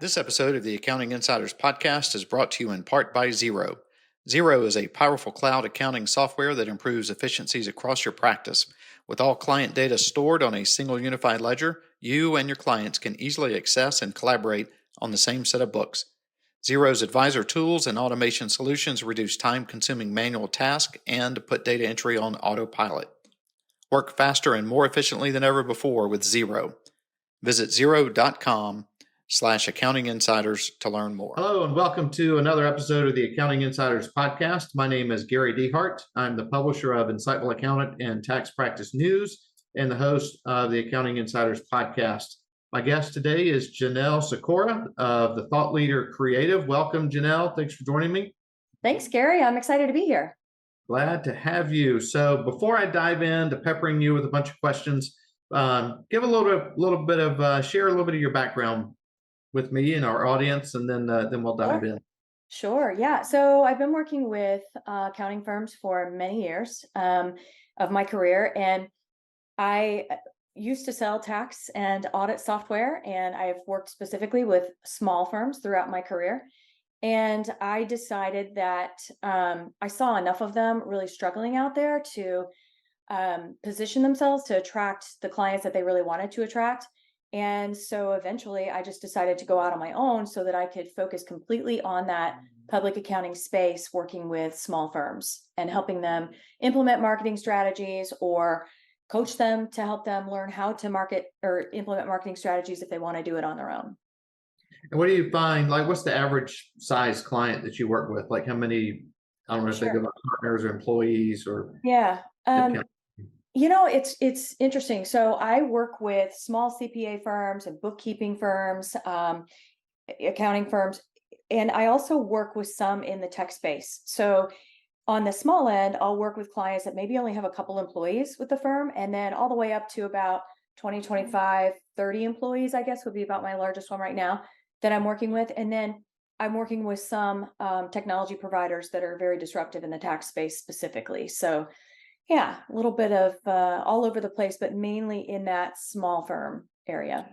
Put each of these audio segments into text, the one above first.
This episode of the Accounting Insiders podcast is brought to you in part by Xero. Xero is a powerful cloud accounting software that improves efficiencies across your practice. With all client data stored on a single unified ledger, you and your clients can easily access and collaborate on the same set of books. Xero's advisor tools and automation solutions reduce time-consuming manual tasks and put data entry on autopilot. Work faster and more efficiently than ever before with Xero. Visit xero.com/accounting insiders to learn more. Hello and welcome to another episode of the Accounting Insiders podcast. My name is Gary DeHart. I'm the publisher of Insightful Accountant and Tax Practice News and the host of the Accounting Insiders podcast. My guest today is Janel Sykora of the Thought Leader Creative. Welcome, Janel. Thanks for joining me. Thanks, Gary. I'm excited to be here. Glad to have you. So before I dive into peppering you with a bunch of questions, give a little bit of share a little bit of your background with me and our audience, and then we'll dive in. Sure. Yeah. So I've been working with accounting firms for many years of my career, and I used to sell tax and audit software, and I have worked specifically with small firms throughout my career. And I decided that I saw enough of them really struggling out there to position themselves to attract the clients that they really wanted to attract. And so eventually I just decided to go out on my own so that I could focus completely on that public accounting space, working with small firms and helping them implement marketing strategies or coach them to help them learn how to market or implement marketing strategies if they want to do it on their own. And what do you find, like, what's the average size client that you work with? Like how many, I don't know if they go by partners or employees or. Yeah. It's interesting. So I work with small CPA firms and bookkeeping firms, accounting firms, and I also work with some in the tech space. So on the small end, I'll work with clients that maybe only have a couple employees with the firm, and then all the way up to about 20, 25, 30 employees, I guess would be about my largest one right now that I'm working with. And then I'm working with some technology providers that are very disruptive in the tax space specifically. So yeah, a little bit of all over the place, but mainly in that small firm area.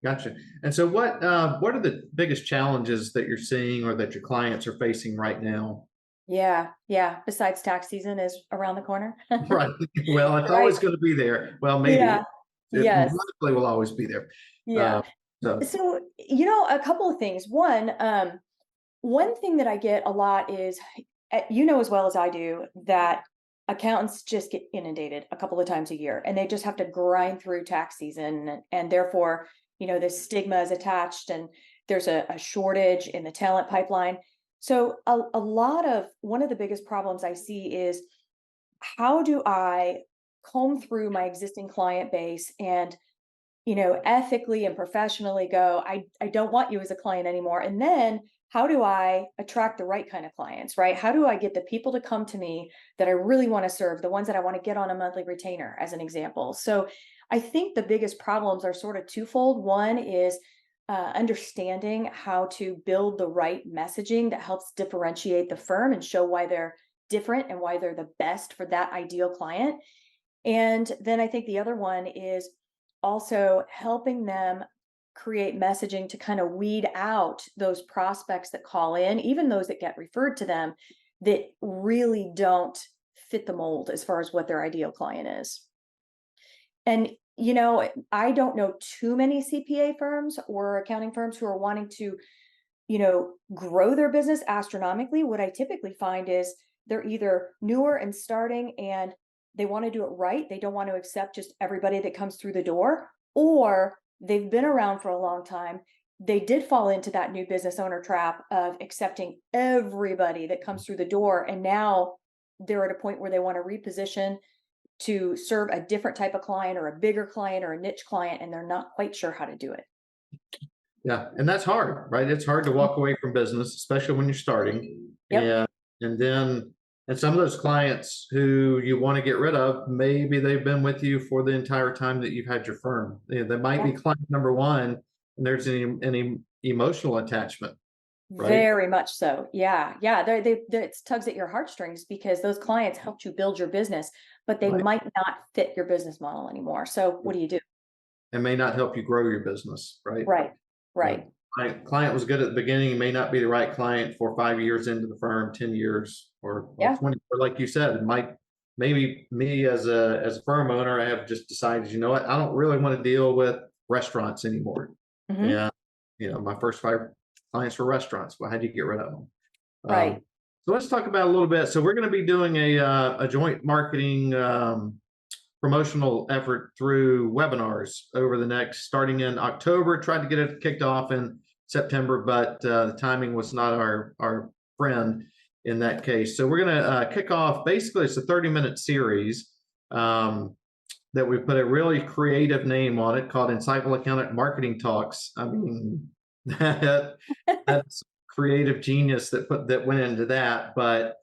Gotcha. And so what are the biggest challenges that you're seeing or that your clients are facing right now? Yeah. Besides tax season is around the corner. Right. Well, it's always going to be there. Well, maybe. Yeah. It Yes. likely will always be there. Yeah. So, a couple of things. One thing that I get a lot is, as well as I do, that accountants just get inundated a couple of times a year and they just have to grind through tax season. And therefore, this stigma is attached and there's a shortage in the talent pipeline. So one of the biggest problems I see is, how do I comb through my existing client base and ethically and professionally go, I don't want you as a client anymore. And then how do I attract the right kind of clients, right? How do I get the people to come to me that I really want to serve, the ones that I want to get on a monthly retainer, as an example? So I think the biggest problems are sort of twofold. One is understanding how to build the right messaging that helps differentiate the firm and show why they're different and why they're the best for that ideal client. And then I think the other one is also helping them create messaging to kind of weed out those prospects that call in, even those that get referred to them, that really don't fit the mold as far as what their ideal client is. And, I don't know too many CPA firms or accounting firms who are wanting to, grow their business astronomically. What I typically find is they're either newer and starting and they want to do it right. They don't want to accept just everybody that comes through the door, or they've been around for a long time. They did fall into that new business owner trap of accepting everybody that comes through the door. And now they're at a point where they want to reposition to serve a different type of client or a bigger client or a niche client, and they're not quite sure how to do it. Yeah. And that's hard, right? It's hard to walk away from business, especially when you're starting. Yep. And some of those clients who you want to get rid of, maybe they've been with you for the entire time that you've had your firm. They might be client number one, and there's any emotional attachment. Right? Very much so. Yeah. It tugs at your heartstrings because those clients helped you build your business, but they might not fit your business model anymore. So what do you do? It may not help you grow your business, right? Right. my client was good at the beginning, may not be the right client for 5 years into the firm, 10 years, or Yeah. 20, or like you said, it might, maybe me as a firm owner, I have just decided, you know what, I don't really want to deal with restaurants anymore. Hmm. And, my first 5 clients were restaurants. Well, how do you get rid of them? Right. So let's talk about a little bit. So we're going to be doing a joint marketing promotional effort through webinars over the next, starting in October. Tried to get it kicked off in September, but the timing was not our friend in that case. So we're going to kick off. Basically, it's a 30-minute series that we put a really creative name on it called Insightful Accountant Marketing Talks. I mean, that's creative genius that went into that, but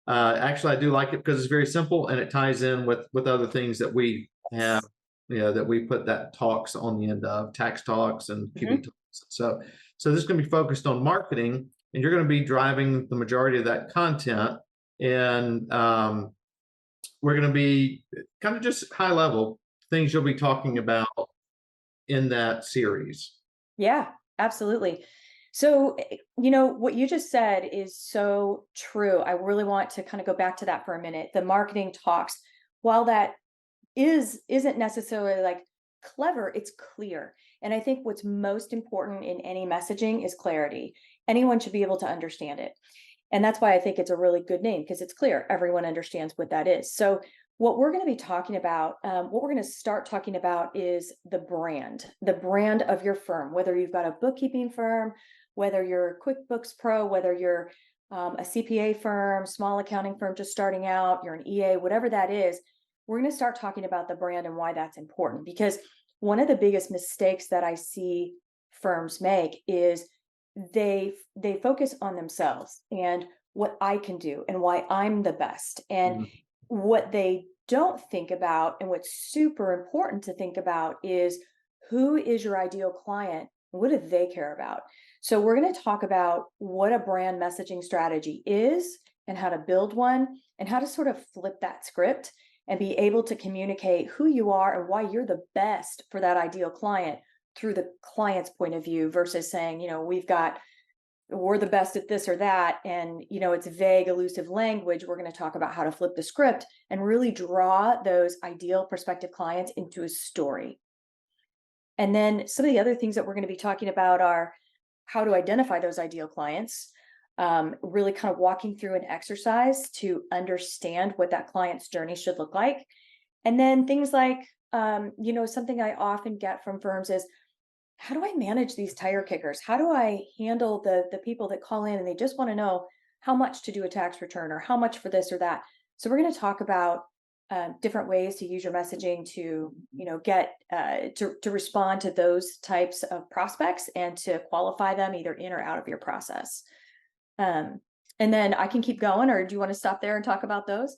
actually, I do like it because it's very simple and it ties in with other things that we have, that we put that talks on the end of, tax talks and QB Hmm. talks. So this is going to be focused on marketing, and you're going to be driving the majority of that content. And we're going to be kind of just high level things you'll be talking about in that series. Yeah, absolutely. So, what you just said is so true. I really want to kind of go back to that for a minute. The marketing talks, while that isn't necessarily like clever, it's clear. And I think what's most important in any messaging is clarity. Anyone should be able to understand it. And that's why I think it's a really good name, because it's clear. Everyone understands what that is. So, what we're going to be talking about, what we're going to start talking about is the brand of your firm, whether you've got a bookkeeping firm, whether you're QuickBooks Pro, whether you're a CPA firm, small accounting firm just starting out, you're an EA, whatever that is. We're going to start talking about the brand and why that's important. Because one of the biggest mistakes that I see firms make is they focus on themselves and what I can do and why I'm the best. And Mhm. what they don't think about, and what's super important to think about, is who is your ideal client? What do they care about? So we're going to talk about what a brand messaging strategy is and how to build one and how to sort of flip that script and be able to communicate who you are and why you're the best for that ideal client through the client's point of view, versus saying, we're the best at this or that, and it's vague, elusive language. We're going to talk about how to flip the script and really draw those ideal prospective clients into a story. And then some of the other things that we're going to be talking about are how to identify those ideal clients, really kind of walking through an exercise to understand what that client's journey should look like. And then things like, something I often get from firms is, how do I manage these tire kickers? How do I handle the people that call in and they just want to know how much to do a tax return or how much for this or that? So we're going to talk about different ways to use your messaging to, get to respond to those types of prospects and to qualify them either in or out of your process. And then I can keep going, or do you want to stop there and talk about those?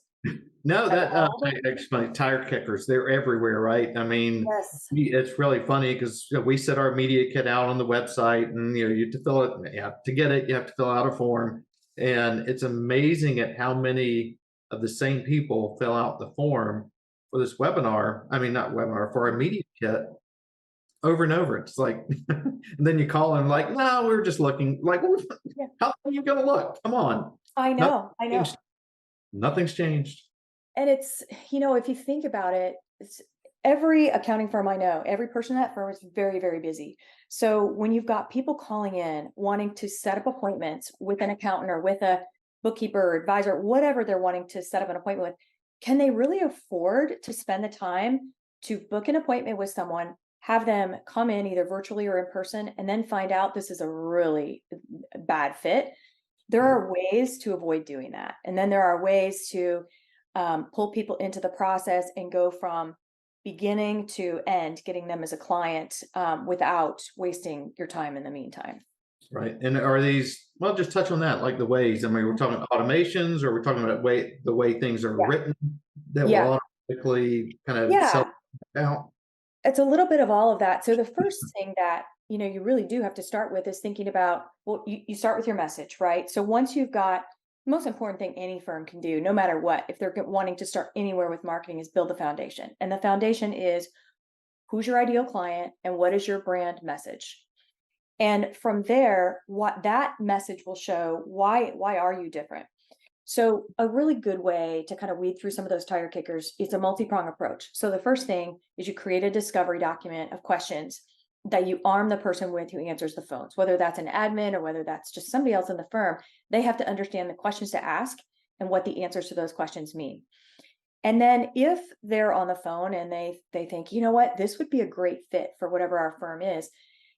No, Cover that all of them? explains tire kickers. They're everywhere, right? I mean, Yes. it's really funny because we set our media kit out on the website, and you have to fill it. To get it, you have to fill out a form, and it's amazing at how many of the same people fill out the form for this webinar. I mean, not webinar, for our media kit over and over. It's like, and then you call and like, no, we were just looking. Like, Yeah. how are you going to look? Come on, I nothing's know. I know. changed. Nothing's changed. And it's, if you think about it, it's every accounting firm I know, every person in that firm is very, very busy. So when you've got people calling in wanting to set up appointments with an accountant or with a bookkeeper or advisor, whatever they're wanting to set up an appointment with, can they really afford to spend the time to book an appointment with someone, have them come in either virtually or in person, and then find out this is a really bad fit? There Right. are ways to avoid doing that. And then there are ways to pull people into the process and go from beginning to end, getting them as a client without wasting your time in the meantime. Right. And are these, well, just touch on that, like the ways. I mean, we're talking automations, or we're talking about the way things are Yeah. written that Yeah. will automatically kind of self Yeah. out. It's a little bit of all of that. So the first thing that you really do have to start with is thinking about, well, you start with your message, right? So once you've got, the most important thing any firm can do, no matter what, if they're wanting to start anywhere with marketing, is build the foundation. And the foundation is, who's your ideal client and what is your brand message? And from there, what that message will show, why are you different? So a really good way to kind of weed through some of those tire kickers is a multi-prong approach. So the first thing is you create a discovery document of questions that you arm the person with who answers the phones, whether that's an admin or whether that's just somebody else in the firm. They have to understand the questions to ask and what the answers to those questions mean. And then if they're on the phone and they think, you know what, this would be a great fit for whatever our firm is,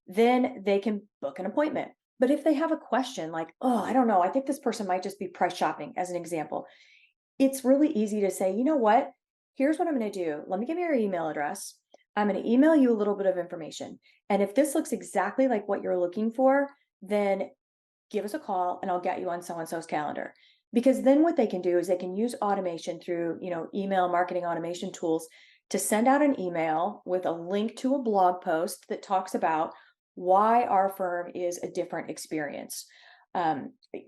then they can book an appointment. But if they have a question like, oh, I don't know, I think this person might just be price shopping, as an example, it's really easy to say, you know what, here's what I'm going to do. Let me give you your email address. I'm going to email you a little bit of information. And if this looks exactly like what you're looking for, then give us a call and I'll get you on so and so's calendar. Because then what they can do is they can use automation through, email marketing automation tools to send out an email with a link to a blog post that talks about why our firm is a different experience.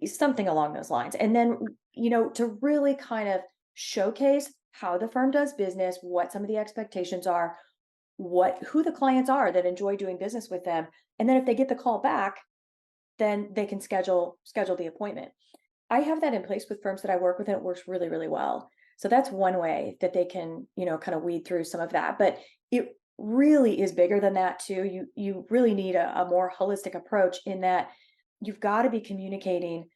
Something along those lines. And then, to really kind of showcase how the firm does business, what some of the expectations are, who the clients are that enjoy doing business with them. And then if they get the call back, then they can schedule the appointment. I have that in place with firms that I work with, and it works really, really well. So that's one way that they can, kind of weed through some of that. But it really is bigger than that too. You really need a more holistic approach in that you've got to be communicating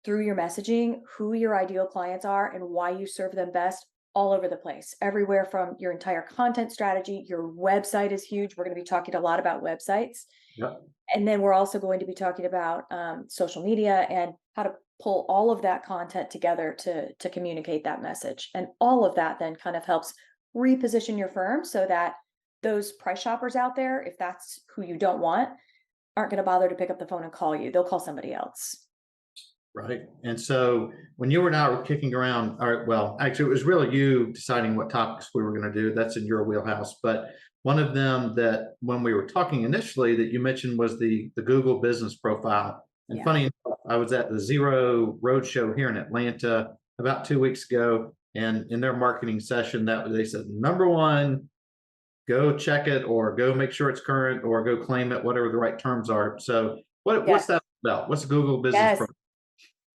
through your messaging who your ideal clients are and why you serve them best all over the place, everywhere from your entire content strategy. Your website is huge. We're going to be talking a lot about websites. Yeah. And then we're also going to be talking about social media and how to pull all of that content together to communicate that message. And all of that then kind of helps reposition your firm so that those price shoppers out there, if that's who you don't want, aren't going to bother to pick up the phone and call you. They'll call somebody else. Right. And so when you and I were kicking around, all right, well, actually, it was really you deciding what topics we were going to do. That's in your wheelhouse. But one of them that when we were talking initially that you mentioned was the Google business profile. And Yeah. funny enough, I was at the Zero Roadshow here in Atlanta about 2 weeks ago. And in their marketing session, that they said, number one, go check it or go make sure it's current or go claim it, whatever the right terms are. So what's Yes. that about? What's Google business Yes. profile?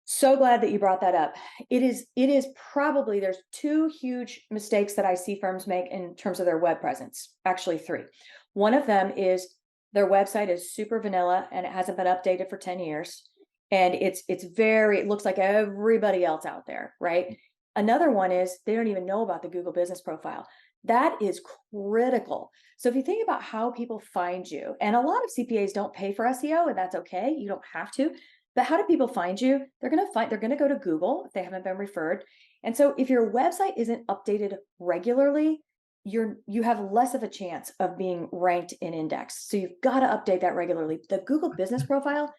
So glad that you brought that up. It is probably, there's two huge mistakes that I see firms make in terms of their web presence. Actually, three. One of them is their website is super vanilla and it hasn't been updated for 10 years. And it looks like everybody else out there, right? Another one is they don't even know about the Google business profile. That is critical. So if you think about how people find you, and a lot of CPAs don't pay for SEO, and that's okay. You don't have to. But how do people find you? They're going to go to Google if they haven't been referred. And so if your website isn't updated regularly, you have less of a chance of being ranked in index. So you've got to update that regularly. The Google business profile,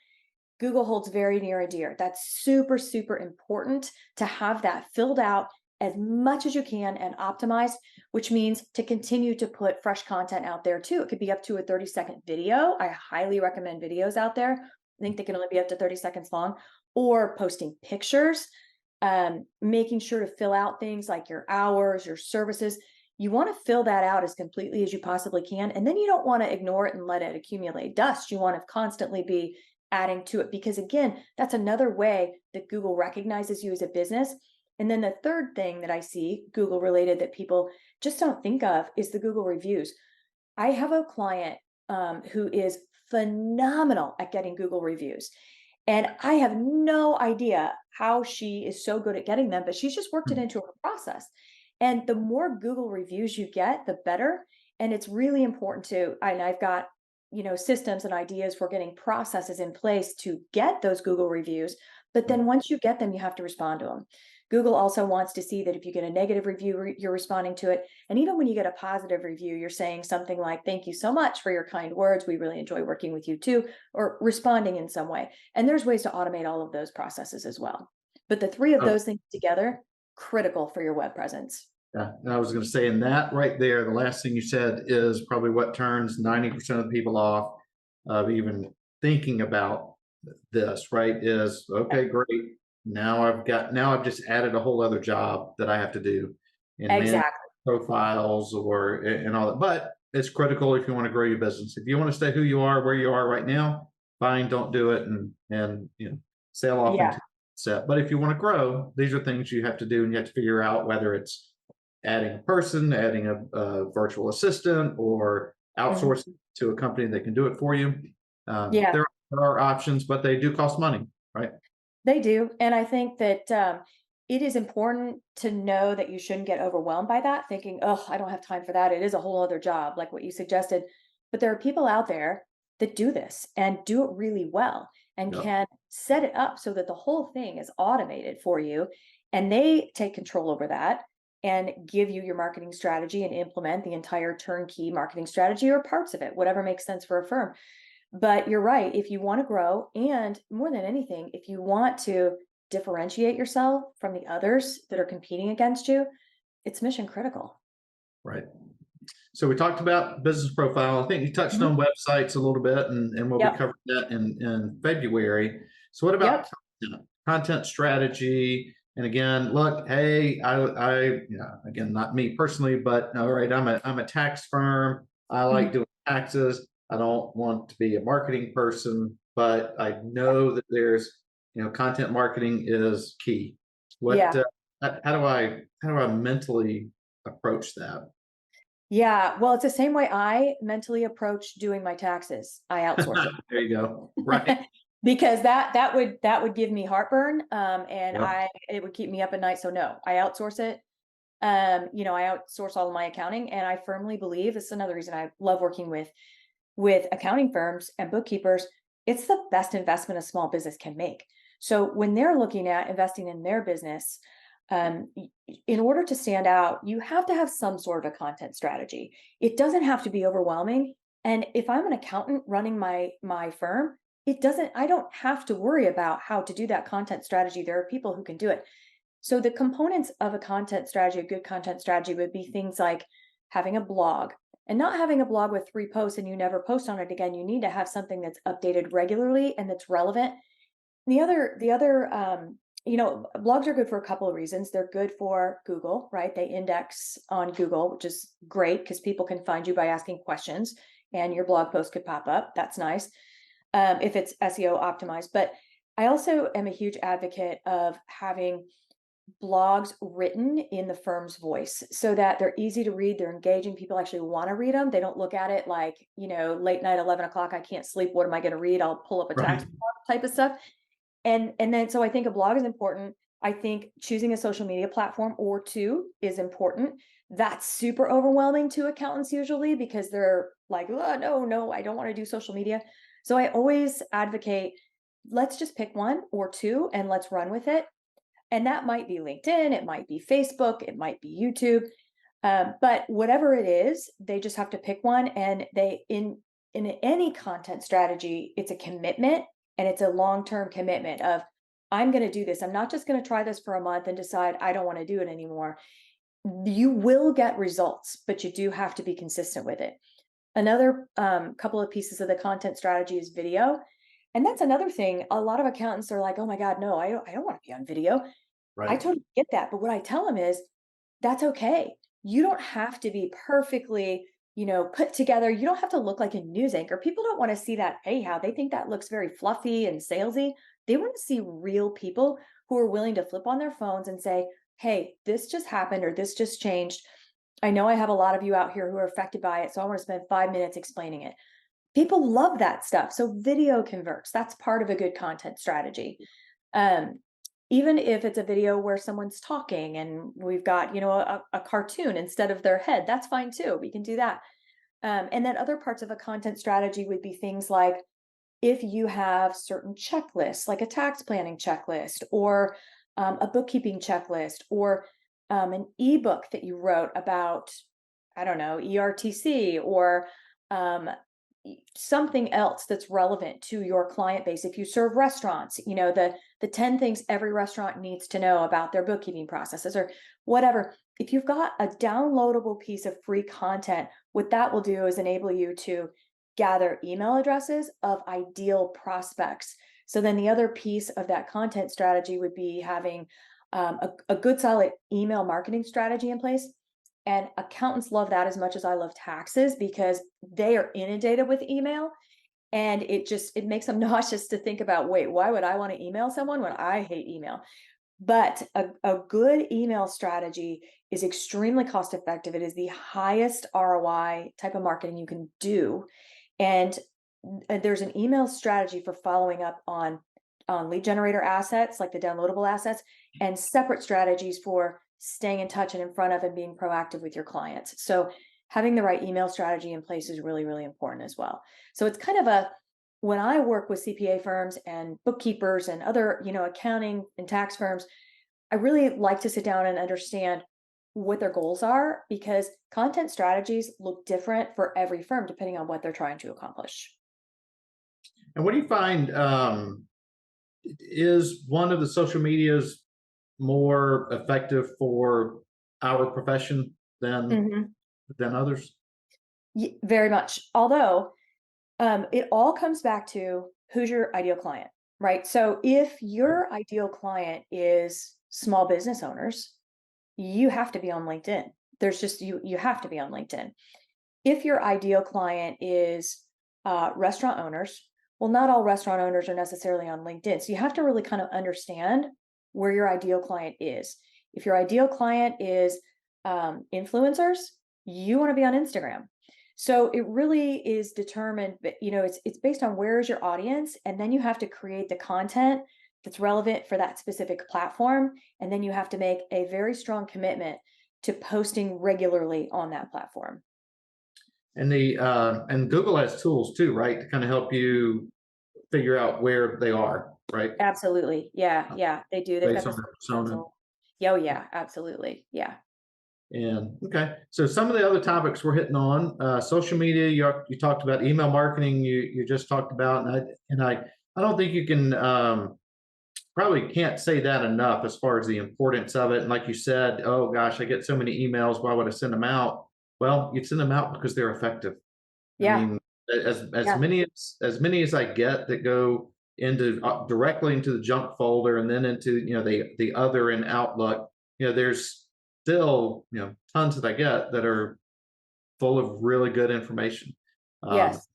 Google holds very near and dear. That's super, super important to have that filled out as much as you can and optimized, which means to continue to put fresh content out there too. It could be up to a 30-second video. I highly recommend videos out there. I think they can only be up to 30 seconds long, or posting pictures, making sure to fill out things like your hours, your services. You want to fill that out as completely as you possibly can. And then you don't want to ignore it and let it accumulate dust. You want to constantly be adding to it because, again, that's another way that Google recognizes you as a business. And then the third thing that I see Google related that people just don't think of is the Google reviews. I have a client who is phenomenal at getting Google reviews. And I have no idea how she is so good at getting them, but she's just worked it into her process. And the more Google reviews you get, the better. And it's really important and I've got, systems and ideas for getting processes in place to get those Google reviews. But then once you get them, you have to respond to them. Google also wants to see that if you get a negative review, you're responding to it. And even when you get a positive review, you're saying something like, thank you so much for your kind words. We really enjoy working with you too, or responding in some way. And there's ways to automate all of those processes as well. But the three of those things together, critical for your web presence. Yeah, and I was going to say, in that right there, the last thing you said is probably what turns 90% of the people off of even thinking about this, right? Is okay, great. Now I've just added a whole other job that I have to do and manage Exactly. profiles and all that. But it's critical if you want to grow your business. If you want to stay who you are, where you are right now, fine, don't do it, and sail off Yeah. into set. But if you want to grow, these are things you have to do, and you have to figure out whether it's adding a person, adding a virtual assistant, or Mhm. outsourcing to a company that can do it for you. Yeah. There are options, but they do cost money, right? They do, and I think that, it is important to know that you shouldn't get overwhelmed by that, thinking, "Oh, I don't have time for that. It is a whole other job," like what you suggested. But there are people out there that do this and do it really well and Yep. can set it up so that the whole thing is automated for you, and they take control over that and give you your marketing strategy and implement the entire turnkey marketing strategy or parts of it, whatever makes sense for a firm. But you're right, if you wanna grow, and more than anything, if you want to differentiate yourself from the others that are competing against you, it's mission critical. Right. So we talked about business profile. I think you touched Mhm. on websites a little bit, and we'll be Yep. covering that in February. So what about Yep. content strategy? And again, look, hey, again, not me personally, but all right, I'm a tax firm. I like Mhm. doing taxes. I don't want to be a marketing person, but I know that there's, content marketing is key. What, Yeah. how do I mentally approach that? Yeah. Well, it's the same way I mentally approach doing my taxes. I outsource There you go. Right. it. Because that would give me heartburn, and Yep. it would keep me up at night, so no, I outsource it. I outsource all of my accounting, and I firmly believe this is another reason I love working with accounting firms and bookkeepers. It's the best investment a small business can make. So when they're looking at investing in their business, in order to stand out, you have to have some sort of a content strategy. It doesn't have to be overwhelming. And if I'm an accountant running my firm, I don't have to worry about how to do that content strategy. There are people who can do it. So the components of a content strategy, a good content strategy would be things like having a blog, and not having a blog with 3 posts and you never post on it again. You need to have something that's updated regularly and that's relevant. Blogs are good for a couple of reasons. They're good for Google, right? They index on Google, which is great because people can find you by asking questions, and your blog post could pop up. That's nice, if it's SEO optimized. But I also am a huge advocate of having blogs written in the firm's voice so that they're easy to read, they're engaging, people actually want to read them. They don't look at it like, late night, 11 o'clock, I can't sleep, what am I going to read? I'll pull up a tax Right. blog type of stuff. And then so I think a blog is important. I think choosing a social media platform or two is important. That's super overwhelming to accountants usually because they're like, oh, no, I don't want to do social media. So I always advocate, let's just pick one or two and let's run with it. And that might be LinkedIn, it might be Facebook, it might be YouTube. But whatever it is, they just have to pick one. And in any content strategy, it's a commitment, and it's a long-term commitment of, I'm going to do this. I'm not just going to try this for a month and decide I don't want to do it anymore. You will get results, but you do have to be consistent with it. Another couple of pieces of the content strategy is video. And that's another thing. A lot of accountants are like, oh my God, no, I don't want to be on video. I Right. totally get that, but what I tell them is, that's okay. You don't have to be perfectly, put together. You don't have to look like a news anchor. People don't want to see that anyhow. They think that looks very fluffy and salesy. They want to see real people who are willing to flip on their phones and say, "Hey, this just happened or this just changed. I know I have a lot of you out here who are affected by it, so I want to spend 5 minutes explaining it." People love that stuff. So video converts. That's part of a good content strategy. Um, Even if it's a video where someone's talking and we've got, a cartoon instead of their head, that's fine too. We can do that. And then other parts of a content strategy would be things like, if you have certain checklists, like a tax planning checklist or a bookkeeping checklist or an ebook that you wrote about, I don't know, ERTC or um, something else that's relevant to your client base. If you serve restaurants, the 10 things every restaurant needs to know about their bookkeeping processes or whatever. If you've got a downloadable piece of free content, what that will do is enable you to gather email addresses of ideal prospects. So then the other piece of that content strategy would be having a good solid email marketing strategy in place. And accountants love that as much as I love taxes because they are inundated with email. And it makes them nauseous to think about, wait, why would I want to email someone when I hate email? But a good email strategy is extremely cost effective. It is the highest ROI type of marketing you can do. And there's an email strategy for following up on lead generator assets, like the downloadable assets, and separate strategies for staying in touch and in front of and being proactive with your clients. So having the right email strategy in place is really, really important as well. So it's kind of when I work with CPA firms and bookkeepers and other, accounting and tax firms, I really like to sit down and understand what their goals are, because content strategies look different for every firm depending on what they're trying to accomplish. And what do you find is one of the social medias more effective for our profession than others? Very much. Although it all comes back to who's your ideal client, right? So if your ideal client is small business owners, you have to be on LinkedIn. There's just you have to be on LinkedIn. If your ideal client is restaurant owners, well, not all restaurant owners are necessarily on LinkedIn. So you have to really kind of understand where your ideal client is. If your ideal client is influencers, you want to be on Instagram. So it really is determined, but it's based on where is your audience, and then you have to create the content that's relevant for that specific platform, and then you have to make a very strong commitment to posting regularly on that platform. And and Google has tools too, right, to kind of help you figure out where they are, right? Absolutely. Yeah, they do. They've got Based on this their persona. console. Oh yeah, absolutely. Yeah. And okay, so some of the other topics we're hitting on, social media. You talked about email marketing. You just talked about, and I don't think you can probably can't say that enough as far as the importance of it. And like you said, oh gosh, I get so many emails. Why would I send them out? Well, you send them out because they're effective. I Yeah. mean, as Yeah. many as I get that go into directly into the junk folder and then into the other in Outlook, there's still tons that I get that are full of really good information. Um, Yes.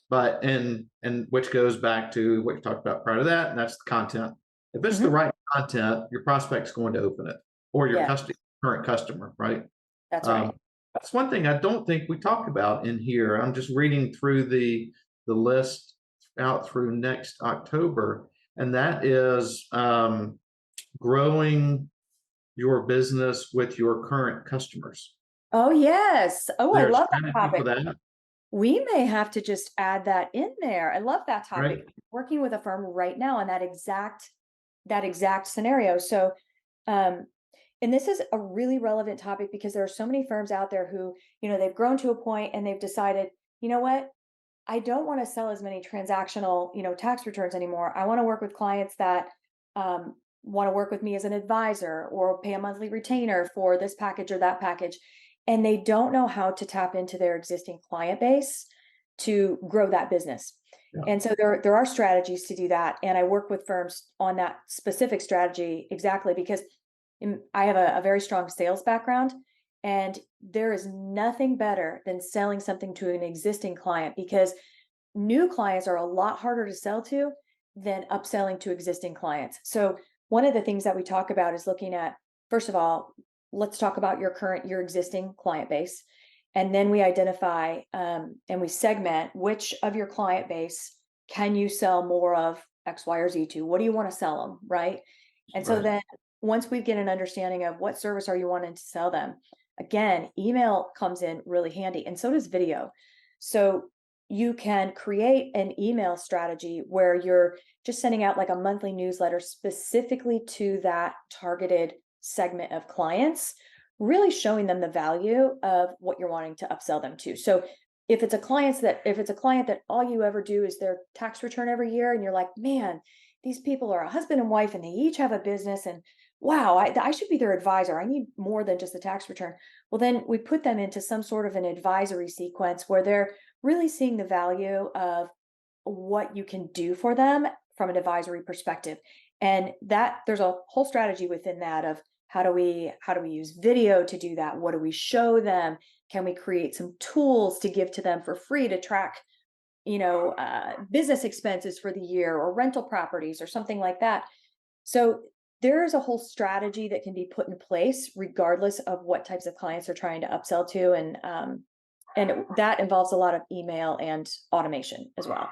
but and which goes back to what you talked about prior to that, and that's the content. If it's the Hmm. right content, your prospect's going to open it, or your Yeah, current customer, right? that's right. Um, that's one thing I don't think we talk about in here. I'm just reading through the list out through next October, and that is growing your business with your current customers. Oh, yes. Oh, I There's a love that strategy for topic. that, We may have to just add that in there. I love that topic. right? I'm working with a firm right now on that exact scenario. So, um, and this is a really relevant topic because there are so many firms out there who, they've grown to a point and they've decided, you know what? I don't want to sell as many transactional, tax returns anymore. I want to work with clients that want to work with me as an advisor or pay a monthly retainer for this package or that package. And they don't know how to tap into their existing client base to grow that business. Yeah. And so there are strategies to do that. And I work with firms on that specific strategy exactly because I have a very strong sales background. And there is nothing better than selling something to an existing client, because new clients are a lot harder to sell to than upselling to existing clients. So one of the things that we talk about is looking at, first of all, let's talk about your existing client base. And then we identify and we segment which of your client base can you sell more of X, Y, or Z to? What do you want to sell them, right? And so Right. then once we get an understanding of what service are you wanting to sell them, again, email comes in really handy, and so does video. So you can create an email strategy where you're just sending out like a monthly newsletter specifically to that targeted segment of clients, really showing them the value of what you're wanting to upsell them to. So if it's a client that all you ever do is their tax return every year, and you're like, man, these people are a husband and wife and they each have a business, and wow, I should be their advisor. I need more than just a tax return. Well, then we put them into some sort of an advisory sequence where they're really seeing the value of what you can do for them from an advisory perspective. And that there's a whole strategy within that of how do we use video to do that? What do we show them? Can we create some tools to give to them for free to track business expenses for the year or rental properties or something like that. So there is a whole strategy that can be put in place regardless of what types of clients are trying to upsell to. And that involves a lot of email and automation as well.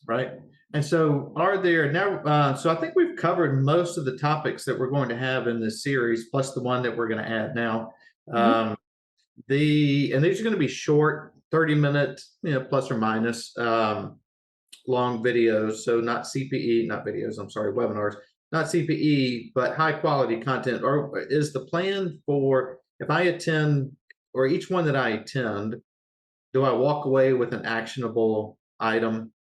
Right. And so are there now, so I think we've covered most of the topics that we're going to have in this series, plus the one that we're going to add now. Mm-hmm. And these are going to be short, 30-minute, plus or minus, long videos. So not CPE, not videos, I'm sorry, webinars, not CPE, but high quality content. Or is the plan for, if I attend, or each one that I attend, do I walk away with an actionable item?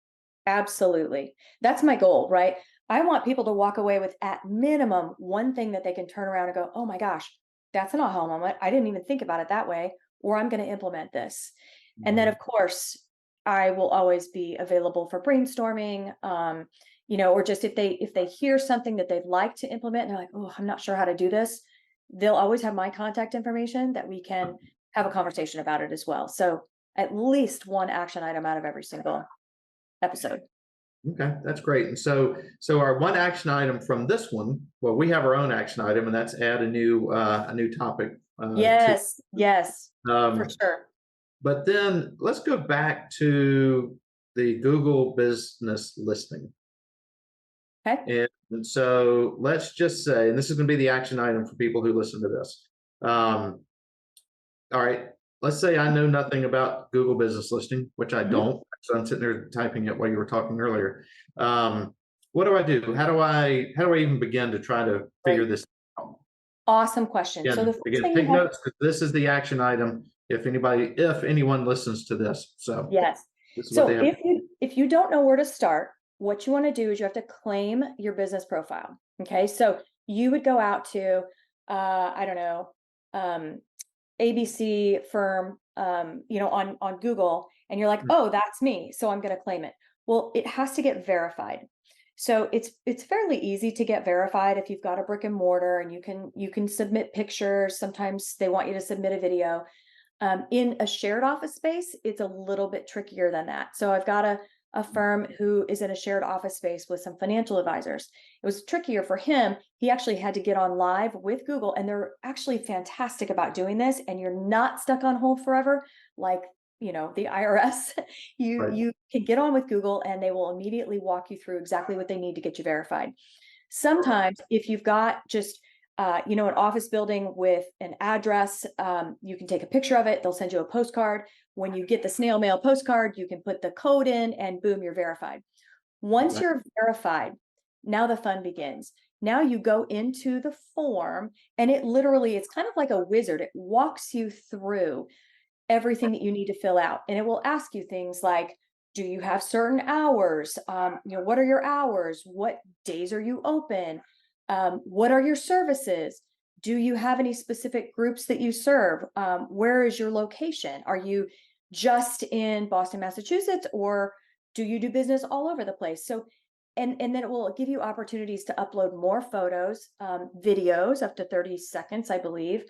Absolutely. That's my goal, right? I want people to walk away with at minimum one thing that they can turn around and go, oh my gosh, that's an aha moment. I didn't even think about it that way, or I'm going to implement this. And then, of course, I will always be available for brainstorming, or just if they hear something that they'd like to implement and they're like, oh, I'm not sure how to do this, they'll always have my contact information that we can have a conversation about it as well. So at least one action item out of every single episode. Okay, that's great. And so our one action item from this one, well, we have our own action item, and that's add a new topic. Yes, yes, for Um, sure. but then let's go back to the Google business listing. Okay. And so let's just say, and this is going to be the action item for people who listen to this. All right, let's say I know nothing about Google business listing, which I Mhm. don't. So I'm sitting there typing it while you were talking earlier. What do I do? How do I even begin to try to figure Great. this out? Awesome question. So the first Again, thing you take have, notes because this is the action item. If anyone listens to this, so yes. this is what they So have. if you don't know where to start, what you want to do is you have to claim your business profile. Okay. So you would go out to I don't know, ABC firm, on Google, and you're like, oh, that's me. So I'm going to claim it. Well, it has to get verified. So it's fairly easy to get verified if you've got a brick and mortar and you can submit pictures. Sometimes they want you to submit a video. In a shared office space, it's a little bit trickier than that. So I've got a firm who is in a shared office space with some financial advisors. It was trickier for him. He actually had to get on live with Google, and they're actually fantastic about doing this. And you're not stuck on hold forever, like the IRS. you Right. you can get on with Google, and they will immediately walk you through exactly what they need to get you verified. Sometimes, if you've got just an office building with an address, you can take a picture of it. They'll send you a postcard. When you get the snail mail postcard, you can put the code in and boom, you're verified. Once Right. you're verified, now the fun begins. Now you go into the form and it's kind of like a wizard. It walks you through everything that you need to fill out. And it will ask you things like, do you have certain hours? What are your hours? What days are you open? What are your services? Do you have any specific groups that you serve? Where is your location? Are you just in Boston, Massachusetts, or do you do business all over the place? So, and then it will give you opportunities to upload more photos, videos up to 30 seconds, I believe,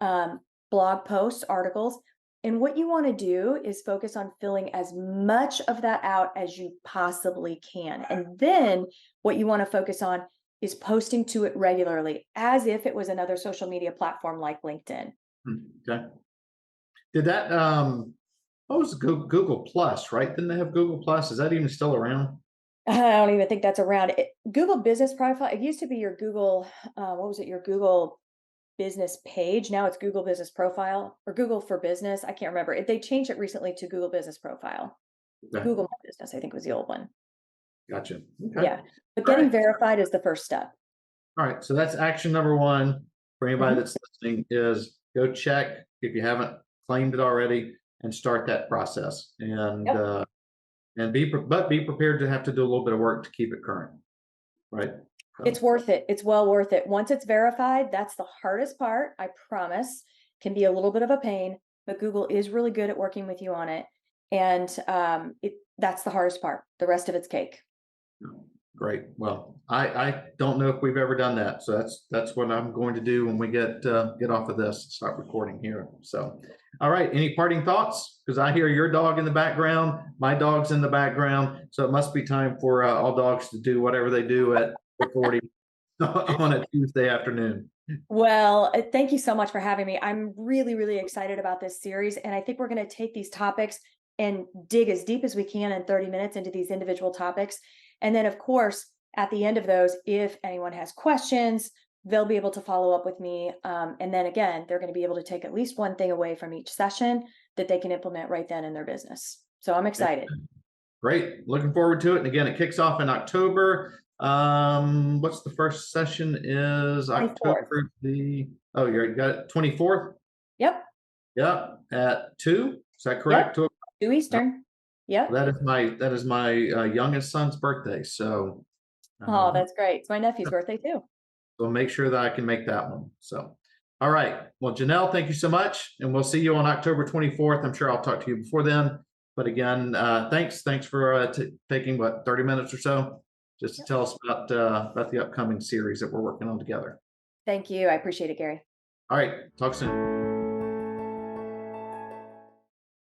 blog posts, articles. And what you want to do is focus on filling as much of that out as you possibly can. And then what you want to focus on is posting to it regularly as if it was another social media platform like LinkedIn. Okay. Did that what was Google Plus, right? Didn't they have Google Plus? Is that even still around? I don't even think that's around. Google Business Profile, it used to be your Google, what was it? Your Google Business page. Now it's Google Business Profile or Google for Business. I can't remember. They changed it recently to Google Business Profile. Okay. Google My Business, I think, was the old one. Gotcha. Okay. Yeah. But All getting right. verified is the first step. All right. So that's action number one for anybody Mhm. that's listening is go check if you haven't claimed it already and start that process. Yep. And be prepared to have to do a little bit of work to keep it current. Right. It's So, worth it. It's well worth it. Once it's verified, that's the hardest part. I promise. Can be a little bit of a pain, but Google is really good at working with you on it. And that's the hardest part. The rest of it's cake. Great. Well, I don't know if we've ever done that. So that's what I'm going to do when we get off of this, stop recording here. So, all right. Any parting thoughts? Because I hear your dog in the background, my dog's in the background. So it must be time for all dogs to do whatever they do at 4:40 on a Tuesday afternoon. Well, thank you so much for having me. I'm really, really excited about this series. And I think we're going to take these topics and dig as deep as we can in 30 minutes into these individual topics. And then, of course, at the end of those, if anyone has questions, they'll be able to follow up with me. And then again, they're going to be able to take at least one thing away from each session that they can implement right then in their business. So I'm excited. Great. Looking forward to it. And again, it kicks off in October. What's the first session is 24th. October you got it 24th? Yep. Yeah, at 2. Is that correct? Yep. 2 Eastern. Yep. That is my youngest son's birthday. So Oh, that's great. It's my nephew's birthday too. so make sure that I can make that one. So, all right. Well, Janelle, thank you so much. And we'll see you on October 24th. I'm sure I'll talk to you before then. But again, thanks for taking 30 minutes or so just to tell us about the upcoming series that we're working on together. Thank you. I appreciate it, Gary. All right. Talk soon.